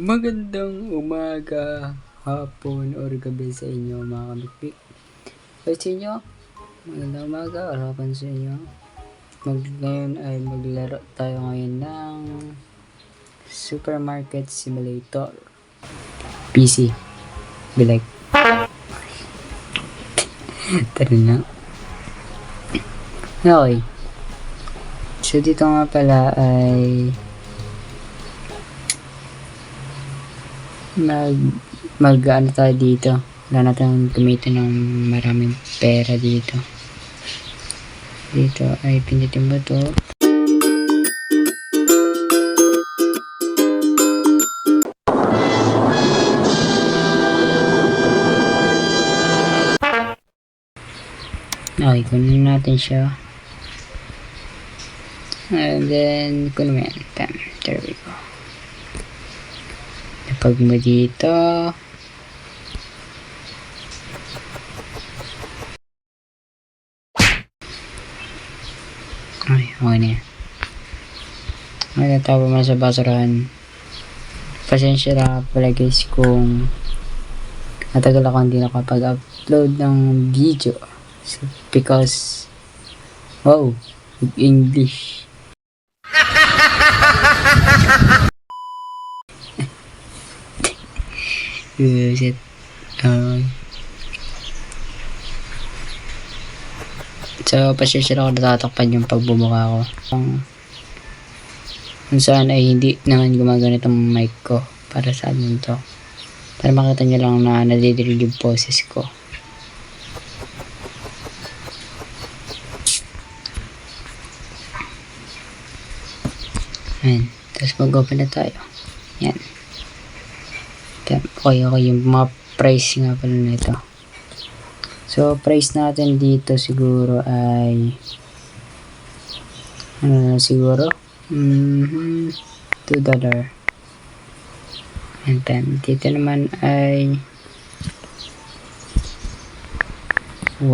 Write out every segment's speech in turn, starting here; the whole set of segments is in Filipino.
Magandang umaga, hapon, or gabi sa inyo mga kamikmik. So sa inyo, magandang umaga or hapon sa inyo. Ngayon ay maglaro tayo ngayon ng Supermarket Simulator PC. Be like. Tara na. Okay. So dito nga pala ay mag ano tayo dito. Wala natin gamitin ng maraming pera dito. Dito ay pindutin mo to. Okay, kunin natin siya. And then, kunin mo yan. There we go. Pag mo dito, ay, okay na yan. Okay na tapo mo sa basurahan. Pasensya na pala guys kung matagal ako hindi nakapag-upload ng video. Because, wow, English. Shit. So, pasensya ako natatakpan yung pagbumuka ko. Kung saan ay hindi naman gumaganit ang mic ko para sa amin to. Para makita nyo lang na nadidirig yung boses ko. Ayan. Tapos mag-open na tayo. Yan. Okay, yung mga price nga pala nito. So, price natin dito siguro ay siguro $2. And then, dito naman ay $1.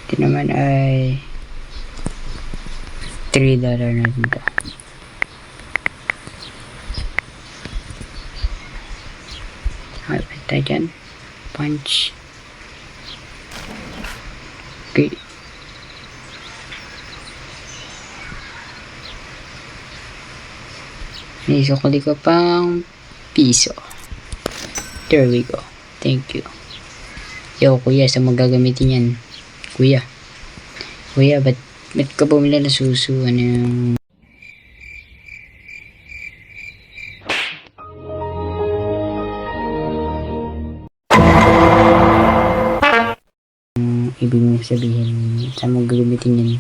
Dito naman ay $3 na dito. Okay, tayo dyan. Punch. Okay. Isukuli ko pang piso. There we go. Thank you. Yo, kuya, sa magagamitin yan? Kuya, ba't ka bumili na susu? Ano yung ibig nyo sabihin sa mo gagamitin yan?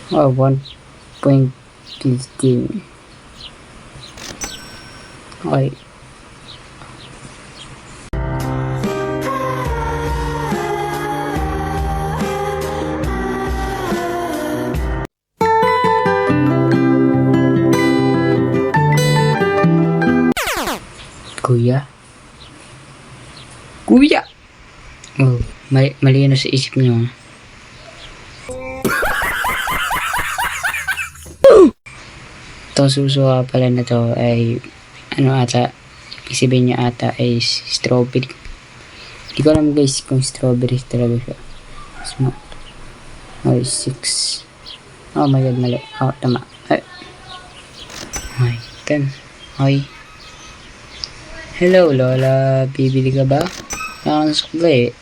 Oh, 1.15. Okay. Kuya! Oh, mali na sa isip nyo. Itong susuha pala na to ay isipin nyo ata ay strawberry. Hindi ko alam guys kung strawberry talaga siya. Smart. Okay, 6. Oh my god, mali. Oh, tama. Ay, 10. Okay. Hello Lola, bibili ka ba? Ang sukli.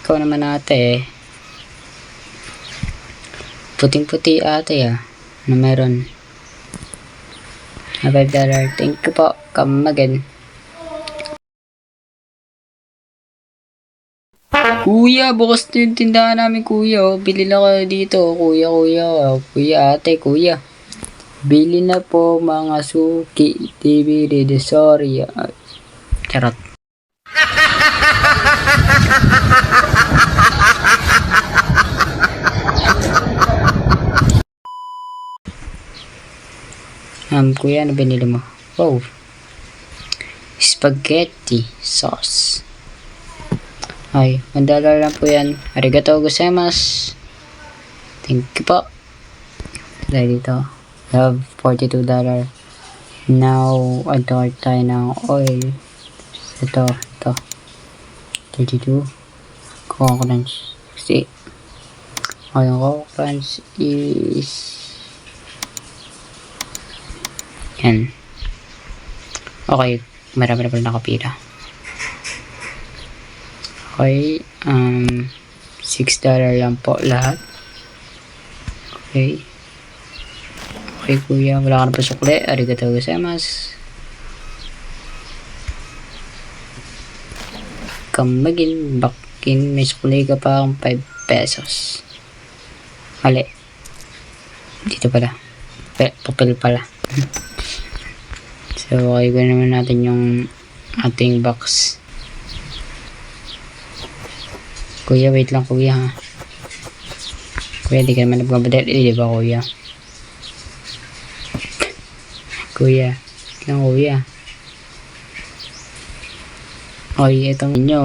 Ikaw naman ate. Puting-puti ate na meron. $5. Thank you po. Come again. Kuya, bukas na yung tindahan namin kuya. Oh. Bili na kayo dito. Kuya. Kuya ate, kuya. Bili na po mga suki. TV, sorry. Charot. Kuya, ano binili mo? Wow. Spaghetti sauce. Ay, $1 lang po yan. Arigatou gozaimasu. Thank you po. Dahil dito. have $42. Now, adore tayo ng oil. Ito. 32. Coco Crunch. 68. O, yung Coco Crunch is yan. Okay, marami na pala nakapila. Okay, $6 lang po lahat. Okay. Okay, kuya, wala ka na pa sukle. Arigatou gozaimasu. Kamagin, bakin, may sukle ka pa akong 5 pesos. Mali. Dito pala. Papel pala. So, okay ko naman natin yung ating box. Kuya, wait lang kuya ha. Kuya, di ka naman nagmamadali, di ba kuya? Kuya, wait lang kuya. Okay, itong inyo.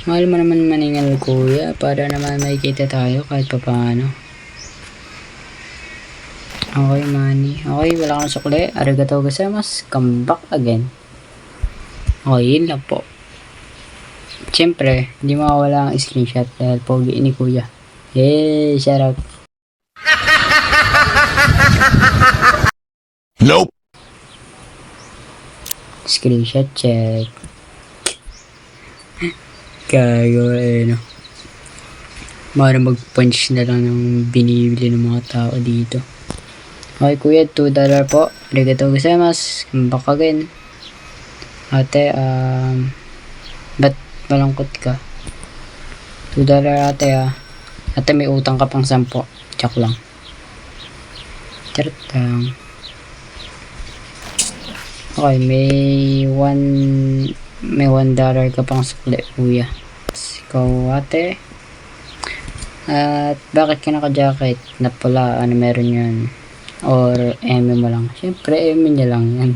Mahal mo naman maningal kuya, para naman makikita tayo kahit pa paano. Okay, money. Okay, wala kang sukle. Arigatou gozaimasu. Come back again. Okay, yun lang po. Siyempre, hindi mawawala ang screenshot dahil pogi ni kuya. Yay! Shout out. Nope. Screenshot check. Kago no. Para mag-punch na lang ng binibili ng mga tao dito. Okay kuya, $2 po. Arigatou gozaimasu. Come back again. Ate, ba't malungkot ka? $2 ate Ate, may utang ka pang 10. Tsak lang. Charot lang. Okay, may $1 ka pang sukle, kuya. Ikaw, ate. At bakit ka naka-jacket na pula? Ano meron yun? Or eme mo lang? Siyempre, eme niya lang yan.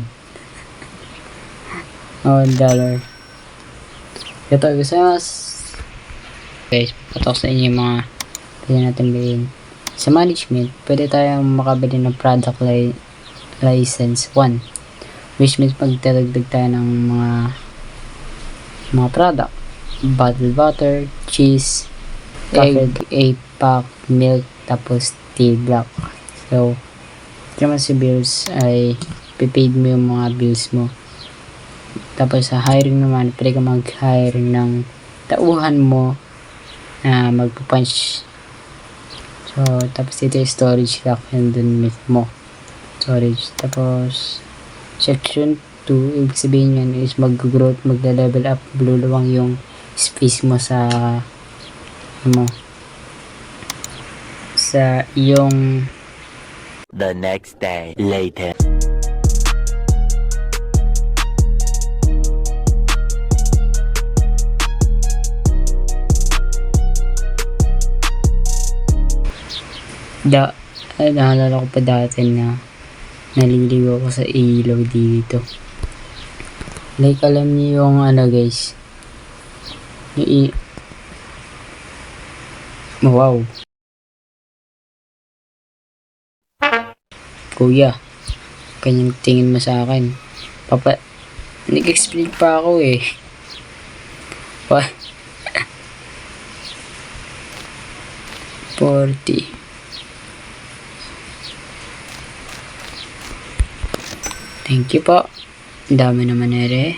$1. Ito, gusto mas. Guys, patok sa inyo yung mga pwede natin bilhin. Sa management, pwede tayong makabili ng product license 1. Which means magdadagdag tayo ng mga product. Bottled water, cheese, egg, 8-pack, milk, tapos tea black. So, naman si bills ay pipaid mo yung mga bills mo. Tapos sa hiring naman, pwede ka mag-hire ng tauhan mo na magpa-punch. So, tapos dito yung storage lock yun dun mismo. Storage. Tapos, section 2, ibig sabihin yan is mag-growth, magla-level up, luluwang yung space mo sa sa iyong The next day later. Naalala ko pa dati na naliligo ako sa ilaw dito. Like, alam niyo yung guys, yung wow. Kuya, kanyang tingin mo sa akin. Nag-explain pa ako eh. What? 40. Thank you po. Dami naman ere.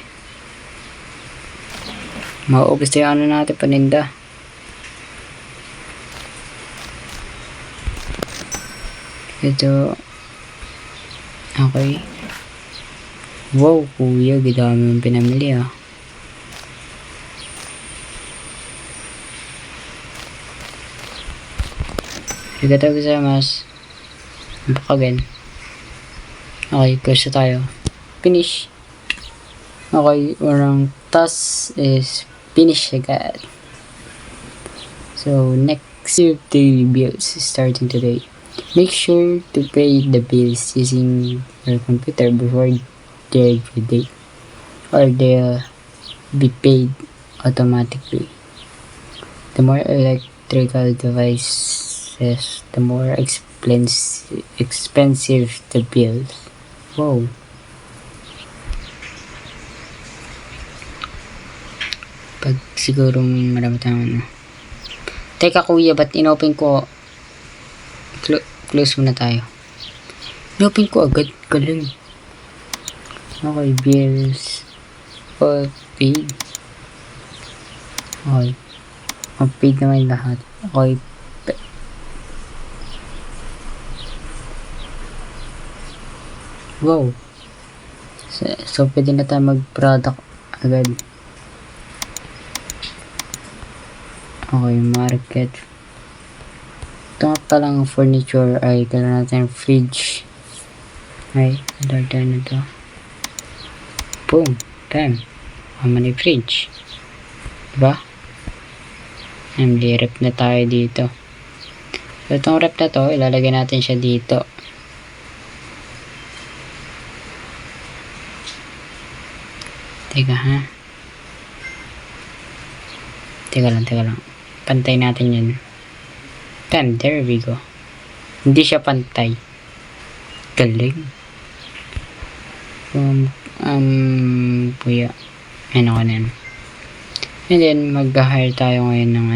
Mauubos tayo natin paninda. Ito. Okay. Wow, kuya, gidami yung pinamili Arigatou gozaimasu. Back again. Okay, question tayo. Finish. Okay, orang task is finish agad. So, next daily bills starting today. Make sure to pay the bills using your computer before their due date, or they'll be paid automatically. The more electrical devices, the more expensive to build. Wow. Pag siguro marami tayong ano. Teka kuya, ba't inopen ko? Close muna tayo. Inopen ko agad. Galing. Okay, bills. All paid. Okay. Paid naman lahat. Okay. Wow. So pwede na tayo mag-product agad. Okay, market. Ito nga palang furniture ay kailangan natin fridge. Ay, order na ito. Boom. Bam. May fridge. Diba? May rep na tayo dito. So, itong rep na to, ilalagay natin siya dito. Teka ha. Teka lang. Pantay natin yun. Bam, there we go. Hindi siya pantay. Galing. Kuya. Ano ka na yun. And then, mag-hire tayo ngayon ng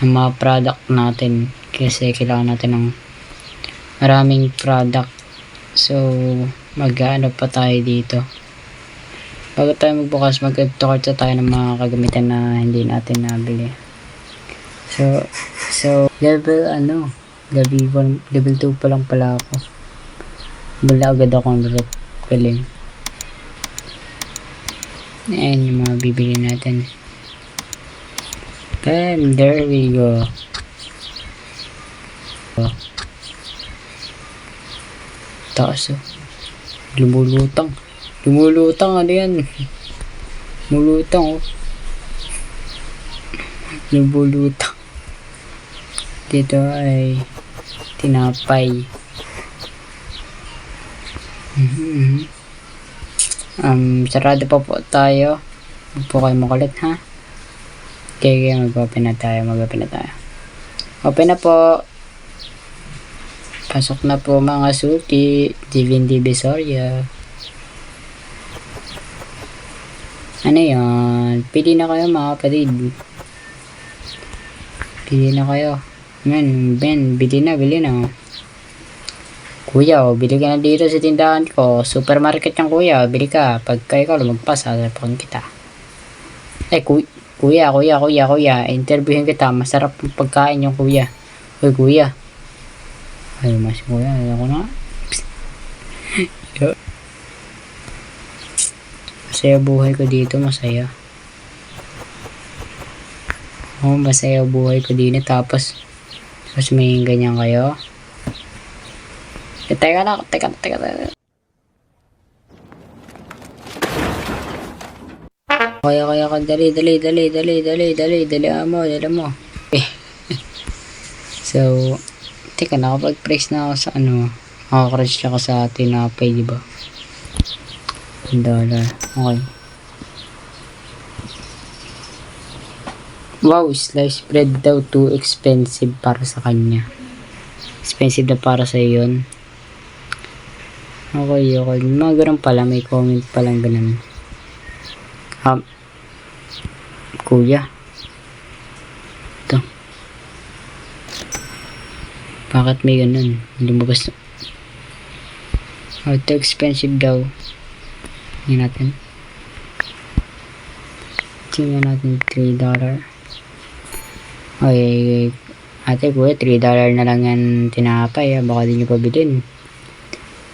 ng mga product natin. Kasi kailangan natin ng maraming product. So, mag-ano pa tayo dito. Bago tayo magbukas, mag-add to cart tayo ng mga kagamitan na hindi natin nabili. So, level 1, level 2 pa lang pala ako. Bala agad ako ng rep. Galing. Ayan yung mga bibili natin. And there we go. Taas oh. Lumulutang. Ano yan? Lumulutang oh. Lumulutang. Dito ay tinapay. Sarado pa po tayo. Huwag po kayo makulit ha. Okay, mag-open na tayo. Open na po. Pasok na po mga suki. Divin Divisoria. Ano yan? Pili na kayo mga kapatid. Pili na kayo. Ben, bili na. Kuya, bili ka na dito sa tindahan ko. Supermarket yung kuya. Bili ka. Pag kayo lumagpas, harapan kita. Kuya. Interviewin kita. Masarap yung pagkain yung kuya. Uy, kuya. Ay, mas kuya. Ako na. Masaya buhay ko dito. Masaya. Masaya buhay ko dito. Tapos may ganyan kayo. Teka. Kaya ka, dali mo. So, teka, nakapag-press na ako sa nakaka-crush ako sa tinapay, diba? $1. Okay. Wow, sliced bread daw too expensive para sa kanya. Expensive na para sa yun. Okay. Mga ganun pala, may comment palang ganun. Kuya. Ito. Bakit may ganun? Lumabas. Ito expensive daw. Tingnan natin. $3. Okay. Ate kuya, $3 na lang yan tinapay. Baka di nyo pabilin.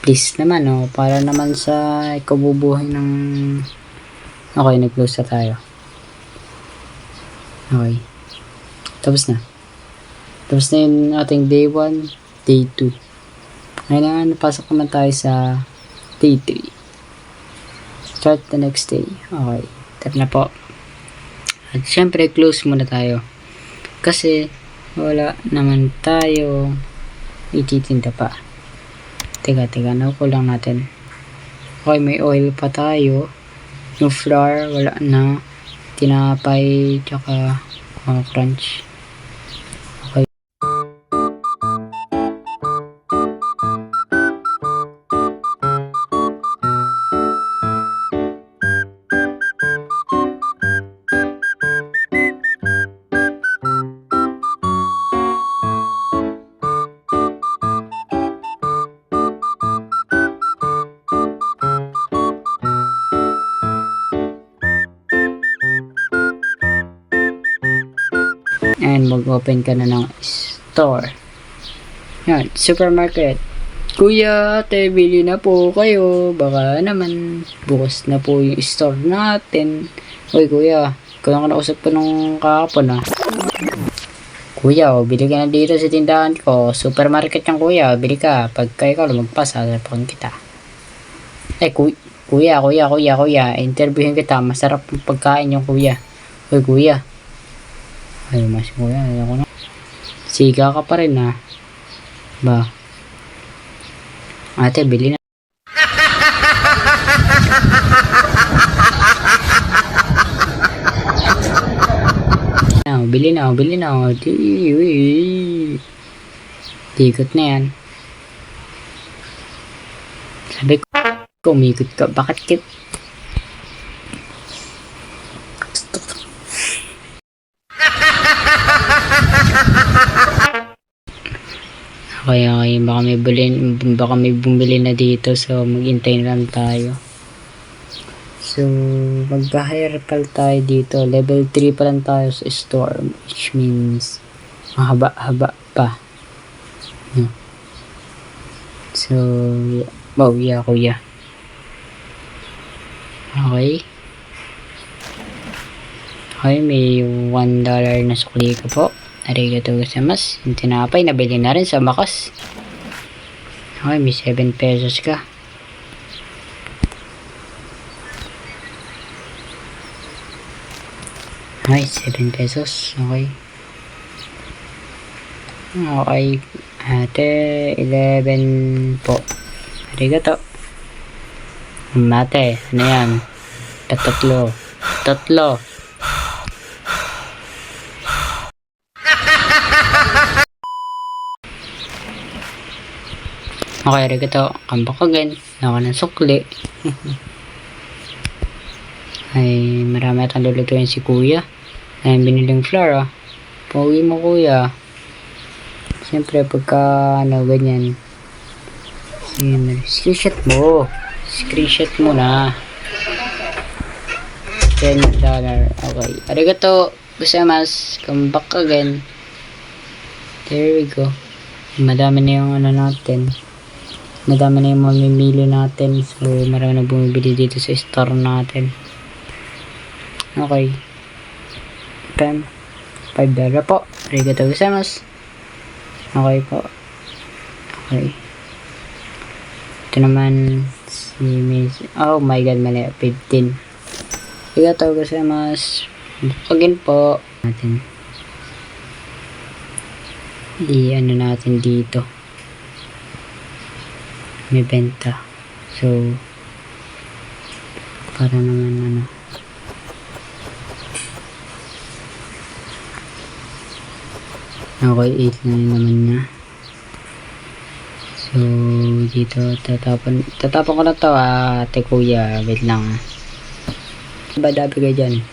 Please naman, para naman sa ikabubuhay ng... Okay, nag-close na tayo. Okay. Tapos na yung ating day 1, day 2. Ngayon napasok naman tayo sa day 3. Start the next day. Okay. Tap na po. At syempre, close muna tayo. Kasi, wala naman tayo ititinda pa. Teka, nakulang natin. Okay, may oil pa tayo. Yung flour, wala na. Tinapay, tsaka crunch. Okay. mag-open ka na ng store. Yan, supermarket. Kuya, ate, bili na po kayo. Baka naman, bukas na po yung store natin. Uy, kuya, ikaw lang nausap ko nung kahapon, ah. Kuya, bili ka na dito sa tindahan ko. Supermarket yung kuya, bili ka. Pagka ikaw lumagpas, harapan kita. Kuya, interviewin kita. Masarap yung pagkain yung kuya. Uy, kuya. Ay, mas kuya, ako na. Siga ka pa rin, ha. Ba? Ate, bili na. Bili na. Tikot na yan. Sabi ko, umikot ka. Bakit kit? Okay, baka may bumili na dito, so maghintay na lang tayo. So, mag-hire pal tayo dito. Level 3 pa lang tayo sa store, which means mahaba-haba pa. No? So, yeah, kuya. Okay. Okay, may $1 na sukli ko po. Arigatou gozaimasu. Yung tinapay, nabili na rin sa bakas. Okay, may 7 pesos ka. Okay, 7 pesos. Okay. Okay. Ate, 11 po. Arigatou. Mate, ano yan? Tatlo. Okay, arigatou. Kambak again. Naka ng sukli. Ay, marami atang lulutuin si kuya. Ay, biniling flour, ah. Pauwi mo, kuya. Siyempre, pagka, ganyan. Screenshot mo na. $10. Okay. Arigatou gozaimasu. Kambak again. There we go. Madami na yung natin. Madami na yung mamimili natin. So, marami na bumibili dito sa store natin. Okay. $5 po. Arigatou gozaimasu. Okay po. Okay. Ito naman si Miss. Oh my god, mali. 15. Arigatou gozaimasu. Again po. Natin. Ano natin dito. May benta. So, para naman okay, 8 na naman niya. So, dito tatapon ko na to, ate kuya. Wait lang. Badabi ka dyan.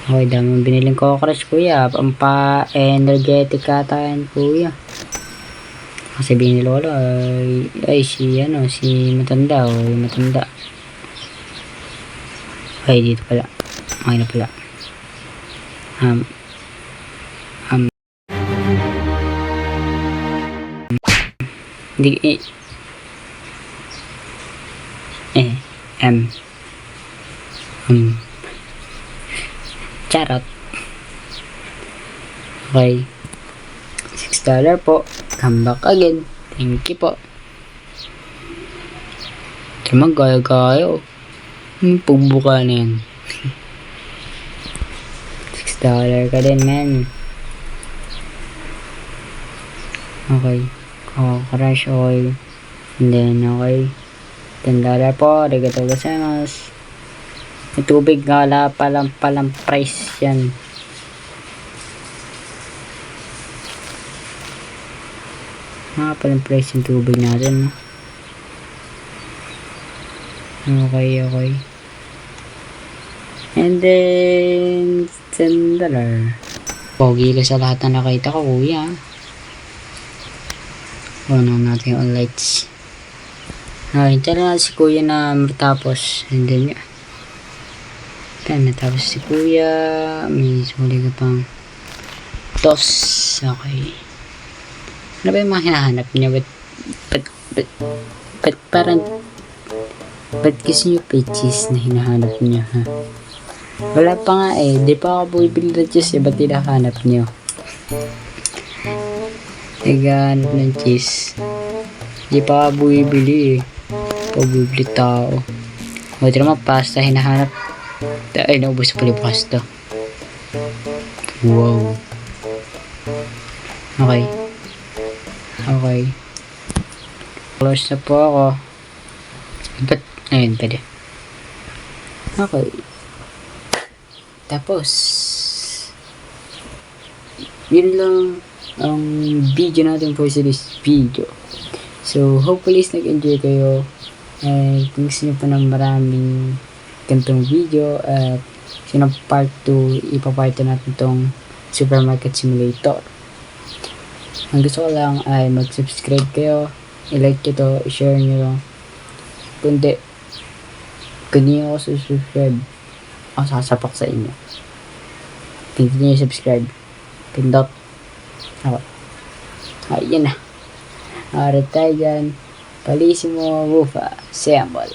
Okay, dami mong biniling cockroach, kuya. Pampa-energetic ata yan, kuya. Kasi ni Lolo si matanda, yung matanda. Okay, dito pala. Okay na pala. Hindi, charot. Okay. $6 po. Come back again. Thank you po. Ito naman, gaya-gaya. Pumbuka na yan. $6 ka din, man. Okay. Crush oil. And then, okay. $10 po. Arigatou gozaimasu. May tubig nga palang price yan. Palang price yung tubig natin, no? Okay. And then $10. Pogi ka sa lahat na nakita ko, kuya. Ano natin yung lights. Hintay na si kuya na matapos. And then natapos si kuya. May suli ka pang Tos. Okay. Ano ba yung mga hinahanap niya? Ba't parang, ba't gusto niyo peaches na hinahanap niya, ha? Wala pa nga eh. Di pa ako bumibili ng cheese eh. Ba't hinahanap niyo? Naghahanap ng cheese. Di pa ako bumibili eh. Pabibili tao. Buti naman pasta hinahanap. Ay, naubos pala yung pasta. Wow. Okay. Okay. Close na po ako. Ba't? Ayun, pwede. Okay. Tapos, yun lang ang video natin for this video. So, hopefully, nag-enjoy kayo. And kung gusto nyo pa ng maraming ganitong video at sino part 2, ipaparte natin tong Supermarket Simulator. Ang gusto ko lang ay mag-subscribe kayo, i-like nyo to, i-share nyo. Kundi nyo ako subscribe, ako sasapak sa inyo. Hindi nyo subscribe. Pindot. Okay. Ayun na. Arat tayo dyan. Palisi mo, Wufa. Sembol.